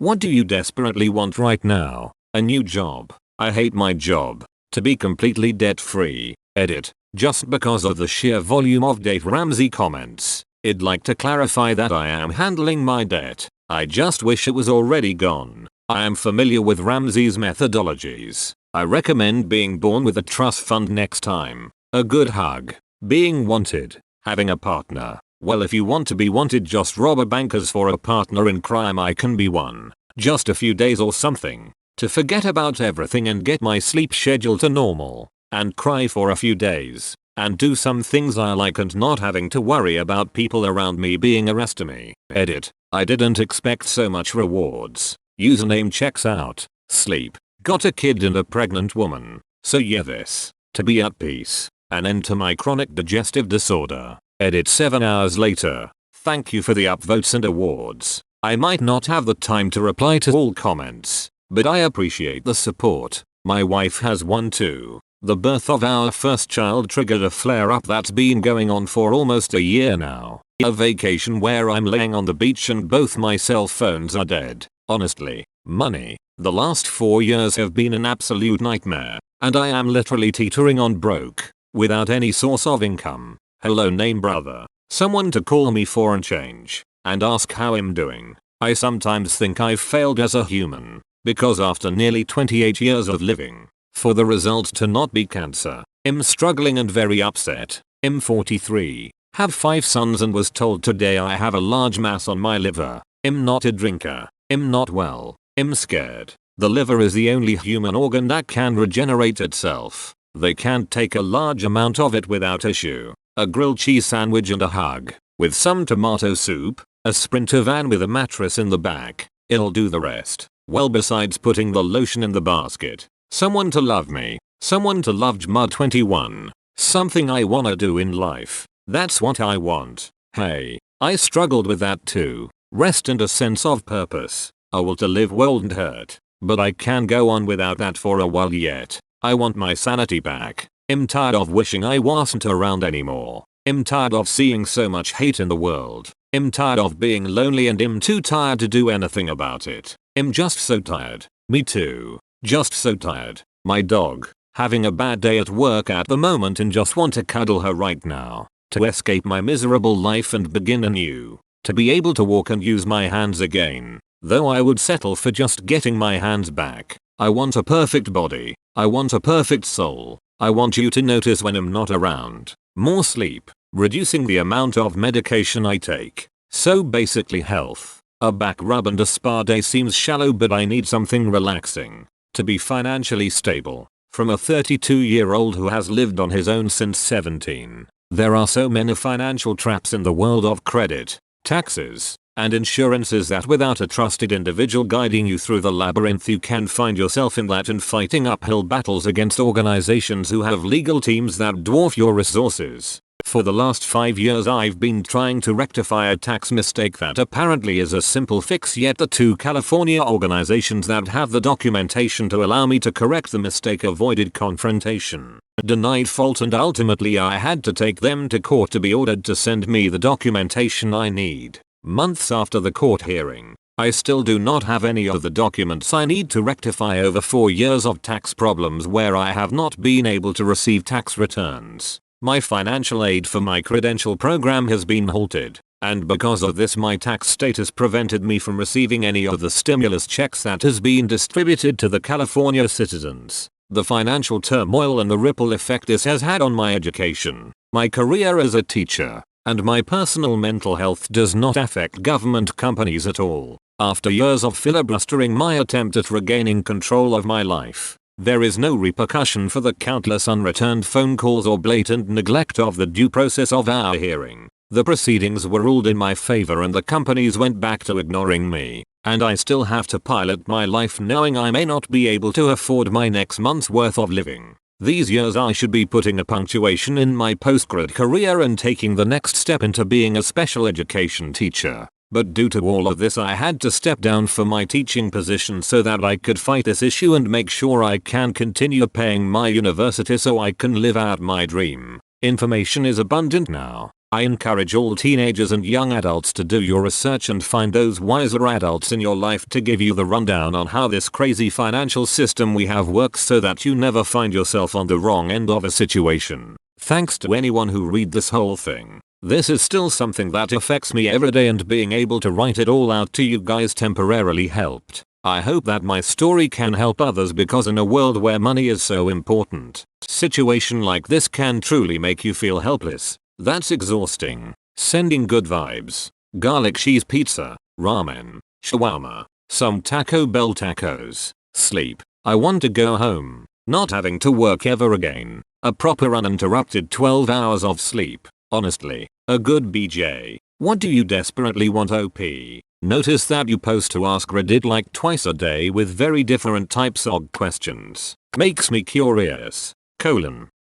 What do you desperately want right now? A new job. I hate my job. To be completely debt free. Edit. Just because of the sheer volume of Dave Ramsey comments, I'd like to clarify that I am handling my debt. I just wish it was already gone. I am familiar with Ramsey's methodologies. I recommend being born with a trust fund next time. A good hug. Being wanted. Having a partner. Well, if you want to be wanted, just rob a bankers for a partner in crime. I can be one. Just a few days or something. To forget about everything and get my sleep schedule to normal. And cry for a few days. And do some things I like and not having to worry about people around me being arresting me. Edit. I didn't expect so much rewards. Username checks out. Sleep. Got a kid and a pregnant woman. So yeah, this. To be at peace. An end to my chronic digestive disorder. Edit 7 hours later. Thank you for the upvotes and awards. I might not have the time to reply to all comments, but I appreciate the support. My wife has one too. The birth of our first child triggered a flare up that's been going on for almost a year now. A vacation where I'm laying on the beach and both my cell phones are dead. Honestly, money. The last 4 years have been an absolute nightmare, and I am literally teetering on broke, without any source of income. Hello name brother. Someone to call me for a change, and ask how I'm doing. I sometimes think I've failed as a human, because after nearly 28 years of living, for the result to not be cancer, I'm struggling and very upset. I'm 43, have 5 sons and was told today I have a large mass on my liver. I'm not a drinker. I'm not well. I'm scared. The liver is the only human organ that can regenerate itself. They can't take a large amount of it without issue. A grilled cheese sandwich and a hug, with some tomato soup, a Sprinter van with a mattress in the back. It'll do the rest. Well, besides putting the lotion in the basket. Someone to love me. Someone to love Jmud 21. Something I wanna do in life. That's what I want. Hey, I struggled with that too. Rest and a sense of purpose. A will to live well and hurt. But I can go on without that for a while yet. I want my sanity back. I'm tired of wishing I wasn't around anymore. I'm tired of seeing so much hate in the world. I'm tired of being lonely and I'm too tired to do anything about it. I'm just so tired. Me too. Just so tired. My dog. Having a bad day at work at the moment and just want to cuddle her right now. To escape my miserable life and begin anew. To be able to walk and use my hands again. Though I would settle for just getting my hands back. I want a perfect body. I want a perfect soul. I want you to notice when I'm not around. More sleep. Reducing the amount of medication I take. So basically health. A back rub and a spa day seems shallow, but I need something relaxing. To be financially stable. From a 32-year-old who has lived on his own since 17. There are so many financial traps in the world of credit, taxes, and insurances that without a trusted individual guiding you through the labyrinth you can find yourself in that and fighting uphill battles against organizations who have legal teams that dwarf your resources. For the last 5 years I've been trying to rectify a tax mistake that apparently is a simple fix, yet the 2 California organizations that have the documentation to allow me to correct the mistake avoided confrontation, denied fault, and ultimately I had to take them to court to be ordered to send me the documentation I need. Months after the court hearing, I still do not have any of the documents I need to rectify over 4 years of tax problems where I have not been able to receive tax returns. My financial aid for my credential program has been halted, and because of this my tax status prevented me from receiving any of the stimulus checks that has been distributed to the California citizens. The financial turmoil and the ripple effect this has had on my education, my career as a teacher, and my personal mental health does not affect government companies at all. After years of filibustering my attempt at regaining control of my life, there is no repercussion for the countless unreturned phone calls or blatant neglect of the due process of our hearing. The proceedings were ruled in my favor and the companies went back to ignoring me, and I still have to pilot my life knowing I may not be able to afford my next month's worth of living. These years I should be putting a punctuation in my postgrad career and taking the next step into being a special education teacher. But due to all of this I had to step down from my teaching position so that I could fight this issue and make sure I can continue paying my university so I can live out my dream. Information is abundant now. I encourage all teenagers and young adults to do your research and find those wiser adults in your life to give you the rundown on how this crazy financial system we have works so that you never find yourself on the wrong end of a situation. Thanks to anyone who read this whole thing. This is still something that affects me every day, and being able to write it all out to you guys temporarily helped. I hope that my story can help others, because in a world where money is so important, situation like this can truly make you feel helpless. That's exhausting. Sending good vibes. Garlic cheese pizza, ramen, shawarma, some Taco Bell tacos, sleep. I want to go home, not having to work ever again. A proper uninterrupted 12 hours of sleep. Honestly, a good BJ. What do you desperately want, OP? Notice that you post to AskReddit like twice a day with very different types of questions. Makes me curious.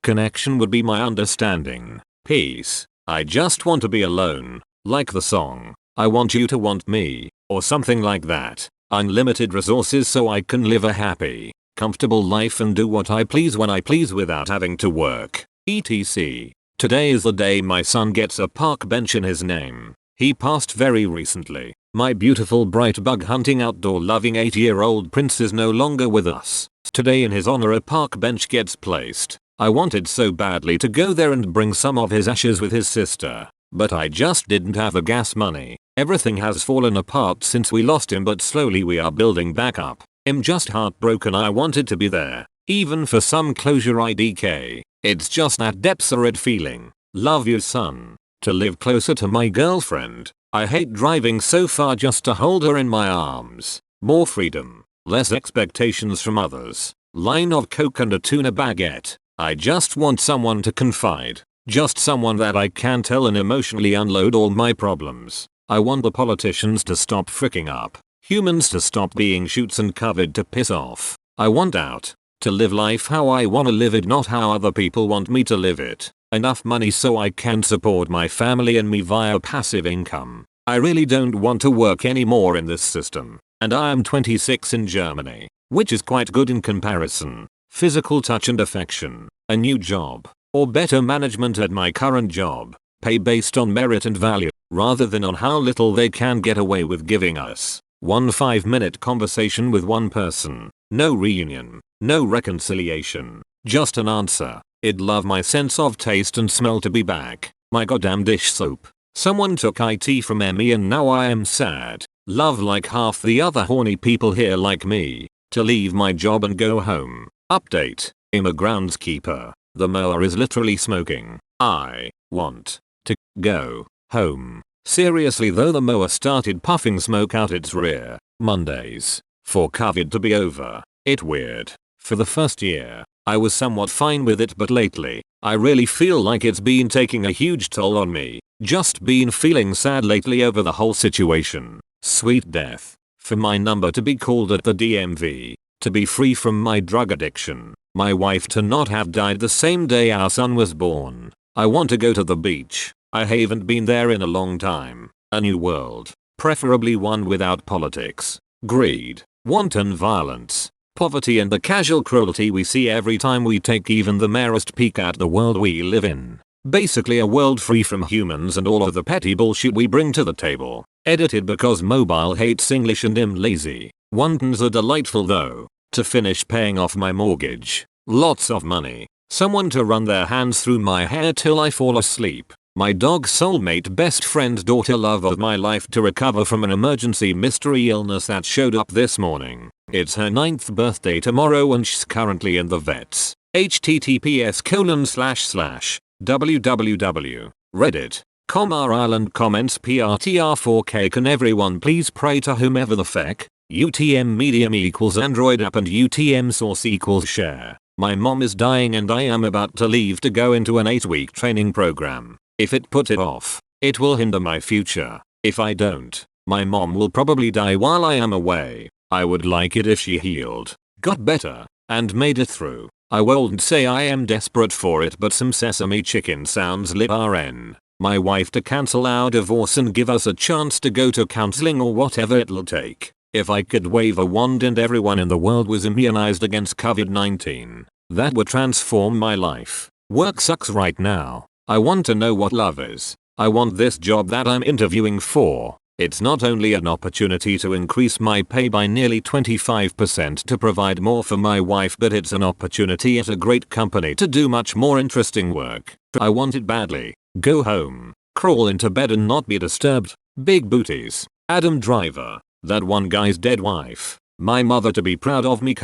Connection would be my understanding. Peace. I just want to be alone. Like the song, I want you to want me, or something like that. Unlimited resources so I can live a happy, comfortable life and do what I please when I please without having to work. etc. Today is the day my son gets a park bench in his name. He passed very recently. My beautiful bright bug hunting outdoor loving 8-year-old prince is no longer with us. Today in his honor a park bench gets placed. I wanted so badly to go there and bring some of his ashes with his sister, but I just didn't have the gas money. Everything has fallen apart since we lost him, but slowly we are building back up. I'm just heartbroken. I wanted to be there, even for some closure. IDK. It's just that desperate feeling. Love you, son. To live closer to my girlfriend. I hate driving so far just to hold her in my arms. More freedom. Less expectations from others. Line of coke and a tuna baguette. I just want someone to confide. Just someone that I can tell and emotionally unload all my problems. I want the politicians to stop freaking up. Humans to stop being shoots and covered to piss off. I want out. To live life how I wanna live it, not how other people want me to live it. Enough money so I can support my family and me via passive income. I really don't want to work anymore in this system. And I am 26 in Germany, which is quite good in comparison. Physical touch and affection, a new job, or better management at my current job. Pay based on merit and value, rather than on how little they can get away with giving us. 1 5-minute conversation with one person. No reunion. No reconciliation. Just an answer. I'd love my sense of taste and smell to be back. My goddamn dish soap. Someone took IT from me and now I am sad. Love like half the other horny people here like me. To leave my job and go home. Update. I'm a groundskeeper. The mower is literally smoking. I want to go home. Seriously though, the mower started puffing smoke out its rear. Mondays. For COVID to be over. It weird. For the first year, I was somewhat fine with it, but lately, I really feel like it's been taking a huge toll on me. Just been feeling sad lately over the whole situation. Sweet death. For my number to be called at the DMV. To be free from my drug addiction. My wife to not have died the same day our son was born. I want to go to the beach. I haven't been there in a long time. A new world. Preferably one without politics, greed, wanton violence, poverty and the casual cruelty we see every time we take even the merest peek at the world we live in. Basically a world free from humans and all of the petty bullshit we bring to the table. Edited because mobile hates English and I'm lazy. Wontons are delightful though. To finish paying off my mortgage. Lots of money. Someone to run their hands through my hair till I fall asleep. My dog soulmate best friend daughter love of my life to recover from an emergency mystery illness that showed up this morning. It's her 9th birthday tomorrow and she's currently in the vets. https://www.reddit.com Island comments PRTR4K. Can everyone please pray to whomever the feck? UTM medium equals Android app and UTM source equals share. My mom is dying and I am about to leave to go into an 8-week training program. If it put it off, it will hinder my future. If I don't, my mom will probably die while I am away. I would like it if she healed, got better, and made it through. I won't say I am desperate for it, but some sesame chicken sounds lit. RN. My wife to cancel our divorce and give us a chance to go to counseling or whatever it'll take. If I could wave a wand and everyone in the world was immunized against COVID-19, that would transform my life. Work sucks right now. I want to know what love is. I want this job that I'm interviewing for. It's not only an opportunity to increase my pay by nearly 25% to provide more for my wife, but it's an opportunity at a great company to do much more interesting work. I want it badly. Go home, crawl into bed and not be disturbed. Big booties. Adam Driver. That one guy's dead wife. My mother to be proud of me :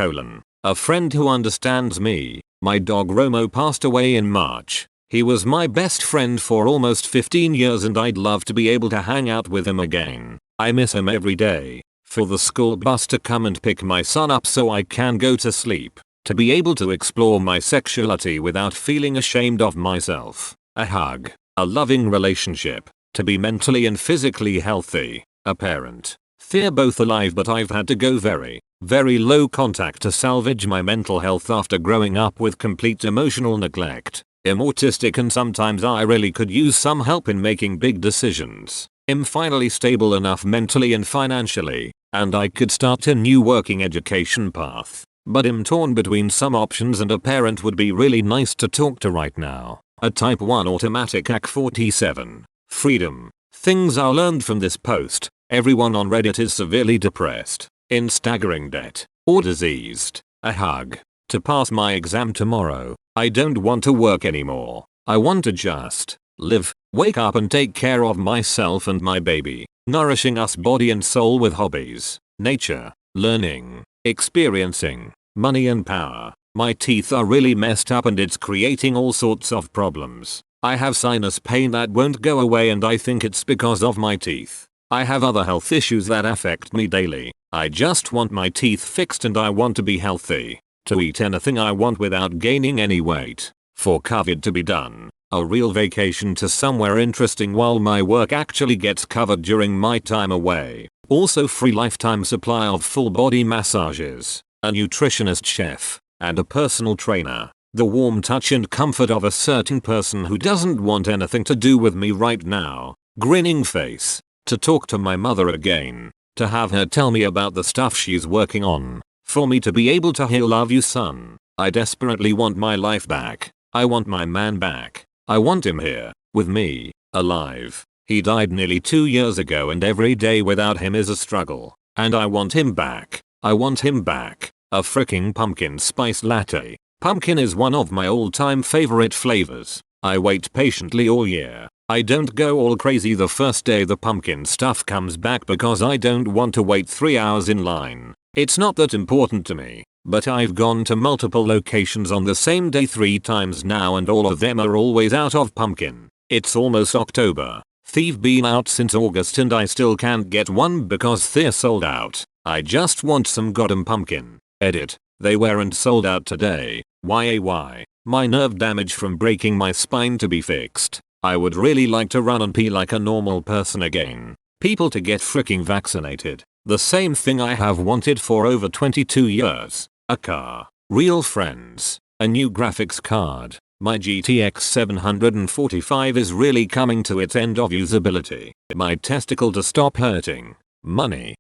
a friend who understands me. My dog Romo passed away in March. He was my best friend for almost 15 years and I'd love to be able to hang out with him again. I miss him every day. For the school bus to come and pick my son up so I can go to sleep. To be able to explore my sexuality without feeling ashamed of myself. A hug. A loving relationship. To be mentally and physically healthy. A parent. They're both alive, but I've had to go very low contact to salvage my mental health after growing up with complete emotional neglect. I'm autistic and sometimes I really could use some help in making big decisions. I'm finally stable enough mentally and financially, and I could start a new working education path. But I'm torn between some options and a parent would be really nice to talk to right now. A type 1 automatic AK-47. Freedom. Things I learned from this post. Everyone on Reddit is severely depressed, in staggering debt, or diseased. A hug. To pass my exam tomorrow. I don't want to work anymore. I want to just live, wake up and take care of myself and my baby, nourishing us body and soul with hobbies, nature, learning, experiencing, money and power. My teeth are really messed up and it's creating all sorts of problems. I have sinus pain that won't go away and I think it's because of my teeth. I have other health issues that affect me daily. I just want my teeth fixed and I want to be healthy. To eat anything I want without gaining any weight. For COVID to be done. A real vacation to somewhere interesting while my work actually gets covered during my time away. Also free lifetime supply of full body massages. A nutritionist chef. And a personal trainer. The warm touch and comfort of a certain person who doesn't want anything to do with me right now. Grinning face. To talk to my mother again. To have her tell me about the stuff she's working on. For me to be able to hear "love you son." I desperately want my life back. I want my man back. I want him here, with me, alive. He died nearly 2 years ago and every day without him is a struggle. And I want him back. I want him back. A freaking pumpkin spice latte. Pumpkin is one of my all-time favorite flavors. I wait patiently all year. I don't go all crazy the first day the pumpkin stuff comes back because I don't want to wait 3 hours in line. It's not that important to me, but I've gone to multiple locations on the same day 3 times now and all of them are always out of pumpkin. It's almost October. They've been out since August and I still can't get one because they're sold out. I just want some goddamn pumpkin. Edit. They weren't sold out today. Why? My nerve damage from breaking my spine to be fixed. I would really like to run and pee like a normal person again. People to get freaking vaccinated. The same thing I have wanted for over 22 years. A car. Real friends. A new graphics card. My GTX 745 is really coming to its end of usability. My testicle to stop hurting. Money.